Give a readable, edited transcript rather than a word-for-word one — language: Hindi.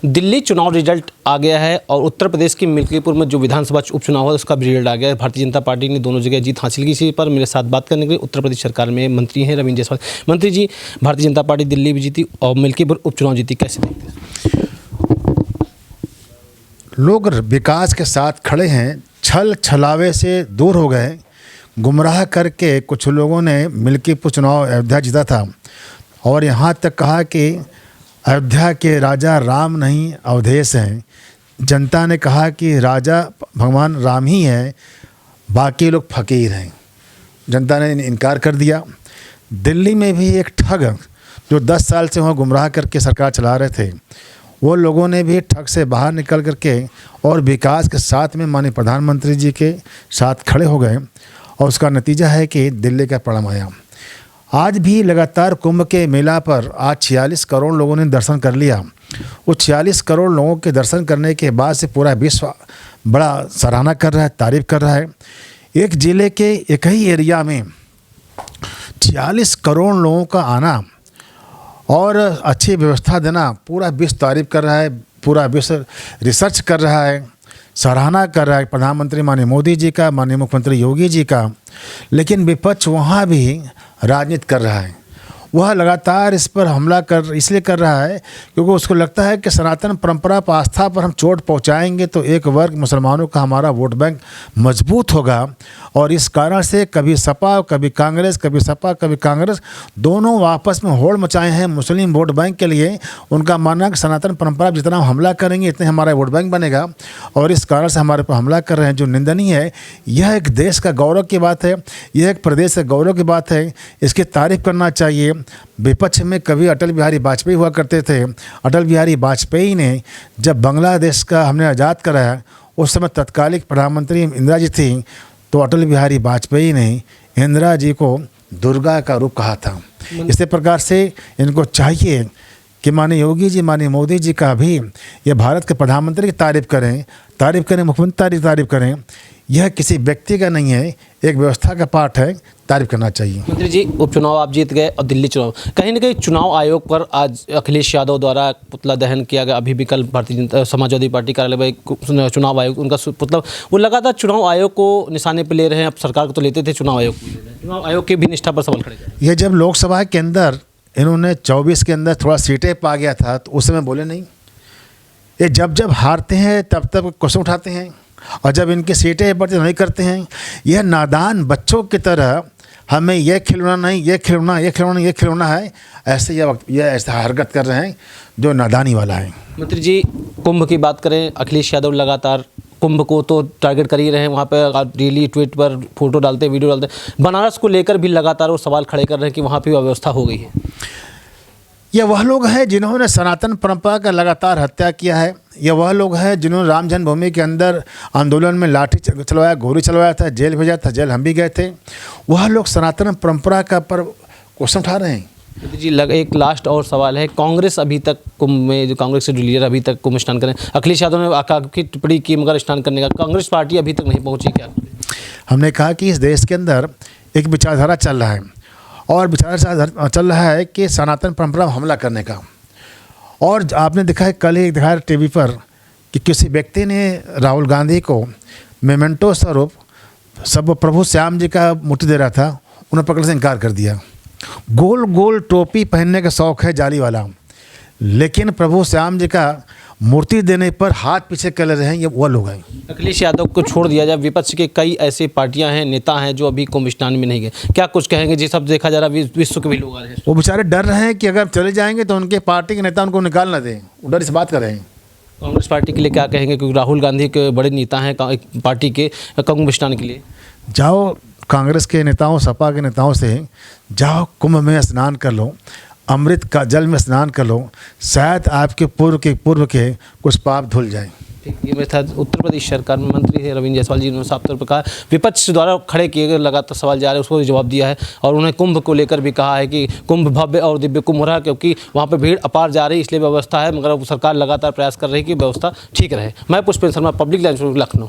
दिल्ली चुनाव रिजल्ट आ गया है और उत्तर प्रदेश के मिल्कीपुर में जो विधानसभा उपचुनाव हुआ उसका भी रिजल्ट आ गया है। भारतीय जनता पार्टी ने दोनों जगह जीत हासिल की। इसी पर मेरे साथ बात करने के लिए उत्तर प्रदेश सरकार में मंत्री हैं रविंद्र जायसवाल। मंत्री जी, भारतीय जनता पार्टी दिल्ली भी जीती और मिल्कीपुर उपचुनाव जीती, कैसे देखते हैं? लोग विकास के साथ खड़े हैं, छल छलावे से दूर हो गए। गुमराह करके कुछ लोगों ने मिल्कीपुर चुनाव अयोध्या जीता था और यहाँ तक कहा कि अयोध्या के राजा राम नहीं अवधेश हैं। जनता ने कहा कि राजा भगवान राम ही है, बाकी लोग फकीर हैं। जनता ने इनकार कर दिया। दिल्ली में भी एक ठग जो 10 साल से वहाँ गुमराह करके सरकार चला रहे थे, वो लोगों ने भी ठग से बाहर निकल करके और विकास के साथ में माननीय प्रधानमंत्री जी के साथ खड़े हो गए और उसका नतीजा है कि दिल्ली का परिणाम आया। आज भी लगातार कुंभ के मेला पर आज 46 करोड़ लोगों ने दर्शन कर लिया। वो 46 करोड़ लोगों के दर्शन करने के बाद से पूरा विश्व बड़ा सराहना कर रहा है, तारीफ़ कर रहा है। एक ज़िले के एक ही एरिया में 46 करोड़ लोगों का आना और अच्छी व्यवस्था देना, पूरा विश्व तारीफ़ कर रहा है, पूरा विश्व रिसर्च कर रहा है, सराहना कर रहा है प्रधानमंत्री माननीय मोदी जी का, माननीय मुख्यमंत्री योगी जी का। लेकिन विपक्ष वहाँ भी राजनीति कर रहा है। वह लगातार इस पर हमला इसलिए कर रहा है क्योंकि उसको लगता है कि सनातन परंपरा पर, आस्था पर हम चोट पहुंचाएंगे तो एक वर्ग मुसलमानों का हमारा वोट बैंक मजबूत होगा। और इस कारण से कभी सपा, कभी कांग्रेस, कभी सपा, कभी कांग्रेस, दोनों आपस में होड़ मचाए हैं मुस्लिम वोट बैंक के लिए। उनका मानना है कि सनातन परंपरा पर जितना हम हमला करेंगे इतने हमारा वोट बैंक बनेगा और इस कारण से हमारे पर हमला कर रहे हैं, जो निंदनीय है। यह एक देश का गौरव की बात है, यह एक प्रदेश का गौरव की बात है, इसकी तारीफ़ करना चाहिए। विपक्ष में कभी अटल बिहारी वाजपेयी हुआ करते थे। अटल बिहारी वाजपेयी ने जब बांग्लादेश का हमने आज़ाद कराया, उस समय तत्कालिक प्रधानमंत्री इंदिरा जी थी, तो अटल बिहारी वाजपेयी ने इंदिरा जी को दुर्गा का रूप कहा था। इसी प्रकार से इनको चाहिए कि माननीय योगी जी, माननीय मोदी जी का भी ये भारत के प्रधानमंत्री की तारीफ़ करें, मुख्यमंत्री तारीफ़ करें। यह किसी व्यक्ति का नहीं है, एक व्यवस्था का पार्ट है, तारीफ करना चाहिए। मंत्री जी, उपचुनाव आप जीत गए और दिल्ली चुनाव, कहीं ना कहीं चुनाव आयोग पर आज अखिलेश यादव द्वारा पुतला दहन किया गया। अभी भी कल भारतीय जनता समाजवादी पार्टी कार्यालय में चुनाव आयोग उनका पुतला, वो लगातार चुनाव आयोग को निशाने पर ले रहे हैं। अब सरकार को तो लेते थे, चुनाव आयोग की भी निष्ठा पर सवाल खड़े। ये जब लोकसभा के अंदर इन्होंने 24 के अंदर थोड़ा सीटें पा गया था तो उस समय बोले नहीं। ये जब हारते हैं तब तब क्वेश्चन उठाते हैं और जब इनकी सीटें बढ़ती नहीं करते हैं। यह नादान बच्चों की तरह हमें यह खिलौना नहीं, ये खिलौना है, ऐसे ये ऐसा हरकत कर रहे हैं जो नादानी वाला है। मंत्री जी, कुंभ की बात करें, अखिलेश यादव लगातार कुंभ को तो टारगेट कर ही रहे हैं। वहाँ पर डेली ट्वीट पर फोटो डालते, वीडियो डालते। बनारस को लेकर भी लगातार वो सवाल खड़े कर रहे हैं कि वहाँ पर अव्यवस्था हो गई है। ये वह लोग हैं जिन्होंने सनातन परंपरा का लगातार हत्या किया है। ये वह लोग हैं जिन्होंने राम जन्मभूमि के अंदर आंदोलन में लाठी चलवाया, गोली चलवाया था, जेल भेजा था, जेल हम भी गए थे। वह लोग सनातन परंपरा का पर क्वेश्चन उठा रहे हैं। जी, एक लास्ट और सवाल है। कांग्रेस अभी तक कुंभ में, जो कांग्रेस के लीडर अभी तक कुंभ स्नान करें, अखिलेश यादव ने आकांक्षी टिप्पणी की मगर स्नान करने का, कांग्रेस पार्टी अभी तक नहीं पहुँची। क्या हमने कहा कि इस देश के अंदर एक विचारधारा चल रहा है और विचारधारा चल रहा है कि सनातन परंपरा हमला करने का। और आपने देखा है, कल ही दिखाया टीवी पर कि किसी व्यक्ति ने राहुल गांधी को मेमेंटो स्वरूप सब प्रभु श्याम जी का मूर्ति दे रहा था, उन्हें पकड़ से इनकार कर दिया। गोल गोल टोपी पहनने का शौक़ है जाली वाला, लेकिन प्रभु श्याम जी का मूर्ति देने पर हाथ पीछे कर रहे हैं, ये वो लोग हैं। अखिलेश यादव को छोड़ दिया जाए, विपक्ष के कई ऐसी पार्टियां हैं, नेता हैं जो अभी कुंभ स्नान में नहीं गए, क्या कुछ कहेंगे? जी, सब देखा जा रहा है, विश्व के भी लोग आ रहे हैं। वो बेचारे डर रहे हैं कि अगर चले जाएंगे तो उनके पार्टी के नेता उनको निकाल ना दें, वो डर इस बात कर रहे हैं। कांग्रेस पार्टी के लिए क्या कहेंगे, क्योंकि राहुल गांधी के बड़े नेता हैं पार्टी के, कुंभ स्नान के लिए? जाओ कांग्रेस के नेताओं, सपा के नेताओं से जाओ कुंभ में स्नान कर लो, अमृत का जल में स्नान कर लो, शायद आपके पूर्व के कुछ पाप धुल जाएं। ठीक, ये मेरे साथ उत्तर प्रदेश सरकार में मंत्री थे रविंद्र जायसवाल जी। उन्होंने साफ तौर पर कहा विपक्ष द्वारा खड़े किए गए लगातार सवाल जा रहे हैं, उसको जवाब दिया है और उन्होंने कुंभ को लेकर भी कहा है कि कुंभ भव्य और दिव्य कुंभ हो रहा है, क्योंकि वहाँ पर भीड़ अपार जा रही है, इसलिए व्यवस्था है, मगर सरकार लगातार प्रयास कर रही है कि व्यवस्था ठीक रहे। मैं पुष्पेंद्र शर्मा, पब्लिक लाइव, लखनऊ।